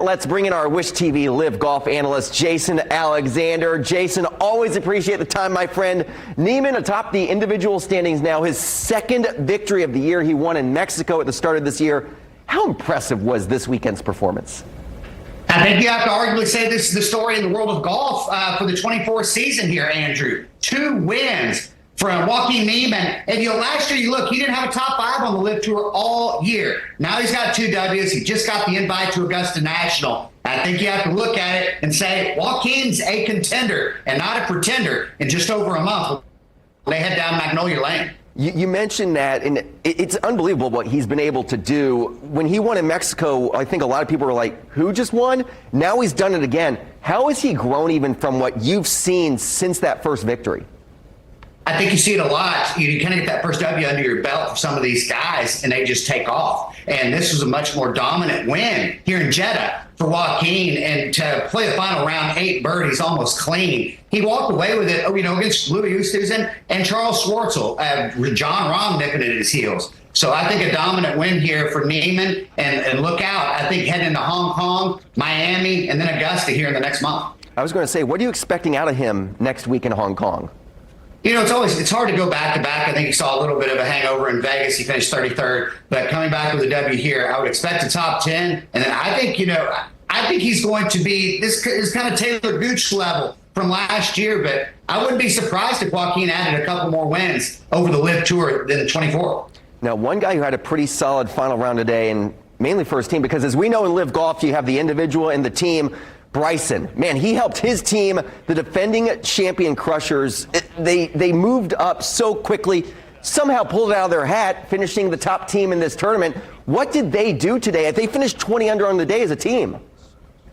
Let's bring in our Wish TV Live Golf analyst, Jason Alexander. Jason, always appreciate the time, my friend. Niemann atop the individual standings now, his second victory of the year. He won in Mexico at the start of this year. How impressive was this weekend's performance? I think you have to arguably say this is the story in the world of golf for the 24th season here, Andrew. 2 wins from Joaquin Niemann. And last year, he didn't have a top 5 on the Live Tour all year. Now he's got 2 W's. He just got the invite to Augusta National. I think you have to look at it and say Joaquin's a contender and not a pretender in just over a month. They head down Magnolia Lane. You mentioned that, and it's unbelievable what he's been able to do. When he won in Mexico, I think a lot of people were like, who just won? Now he's done it again. How has he grown even from what you've seen since that first victory? I think you see it a lot. You kind of get that first W under your belt for some of these guys, and they just take off. And this was a much more dominant win here in Jeddah for Joaquin, and to play the final round, 8 birdies, almost clean. He walked away with it, against Louis Oosthuizen and Charles Schwartzel. John Rahm nipping at his heels. So I think a dominant win here for Niemann, and look out. I think heading into Hong Kong, Miami, and then Augusta here in the next month. I was going to say, what are you expecting out of him next week in Hong Kong? It's hard to go back to back. I think you saw a little bit of a hangover in Vegas. He finished 33rd, but coming back with a W here, I would expect a top 10. And then I think he's going to be, this is kind of Taylor Gooch level from last year, but I wouldn't be surprised if Joaquin added a couple more wins over the Live Tour than the 24. Now, one guy who had a pretty solid final round today, and mainly for his team, because as we know in Live Golf, you have the individual and the team. Bryson, man, he helped his team, the defending champion Crushers. They moved up so quickly, somehow pulled it out of their hat, finishing the top team in this tournament. What did they do today? They finished 20 under on the day as a team.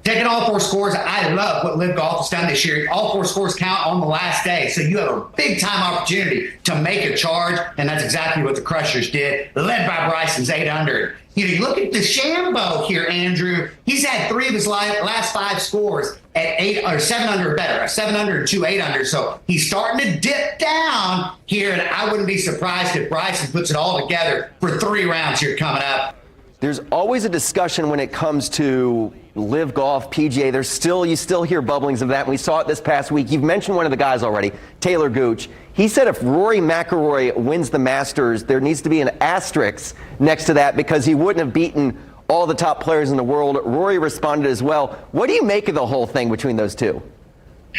Taking all 4 scores, I love what Live Golf has done this year. All 4 scores count on the last day, so you have a big-time opportunity to make a charge, and that's exactly what the Crushers did, led by Bryson's 8 under. You look at DeChambeau here, Andrew. He's had 3 of his last 5 scores at 8 or 7 under or better, a 7 under and 2 8 under. So he's starting to dip down here, and I wouldn't be surprised if Bryson puts it all together for 3 rounds here coming up. There's always a discussion when it comes to Live Golf, PGA. You still hear bubblings of that. And we saw it this past week. You've mentioned one of the guys already, Taylor Gooch. He said if Rory McIlroy wins the Masters, there needs to be an asterisk next to that because he wouldn't have beaten all the top players in the world. Rory responded as well. What do you make of the whole thing between those two?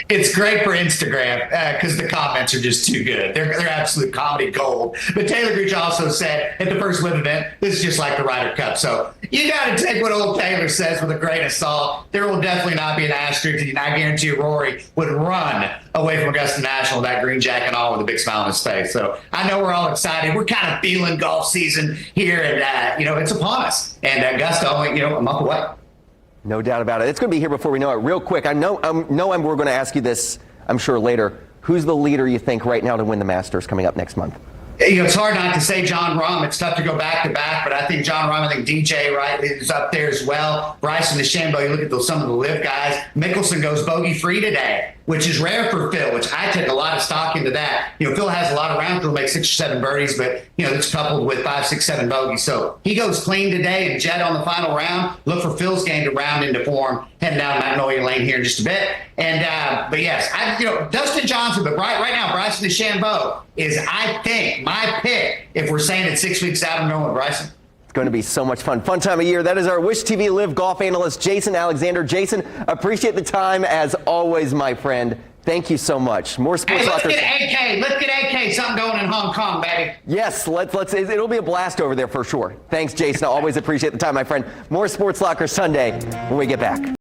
It's great for Instagram because the comments are just too good. They're absolute comedy gold. But Taylor Gooch also said at the first Live event, this is just like the Ryder Cup. So you got to take what old Taylor says with a grain of salt. There will definitely not be an asterisk. And I guarantee you Rory would run away from Augusta National with that green jacket on with a big smile on his face. So I know we're all excited. We're kind of feeling golf season here, and it's upon us. And Augusta only a month away. No doubt about it. It's going to be here before we know it. Real quick, we're going to ask you this, I'm sure, later. Who's the leader you think right now to win the Masters coming up next month? It's hard not to say John Rahm. It's tough to go back to back, but I think John Rahm, I think DJ, right, is up there as well. Bryson DeChambeau, you look at some of the Live guys. Mickelson goes bogey-free today, which is rare for Phil, which I took a lot of stock into that. Phil has a lot of rounds. He'll make 6 or 7 birdies, but, it's coupled with 5, 6, 7 bogeys. So he goes clean today and Jed on the final round. Look for Phil's game to round into form, heading down Magnolia Lane here in just a bit. And, but yes, Dustin Johnson, but right now, Bryson DeChambeau is, I think, my pick. If we're saying it 6 weeks out, I'm going with Bryson. It's going to be so much fun. Fun time of year. That is our Wish TV Live Golf analyst, Jason Alexander. Jason, appreciate the time as always, my friend. Thank you so much. More sports. Hey, let's get AK. Let's get AK. Something going in Hong Kong, baby. Yes, let's. It'll be a blast over there for sure. Thanks, Jason. I always appreciate the time, my friend. More Sports Locker Sunday when we get back.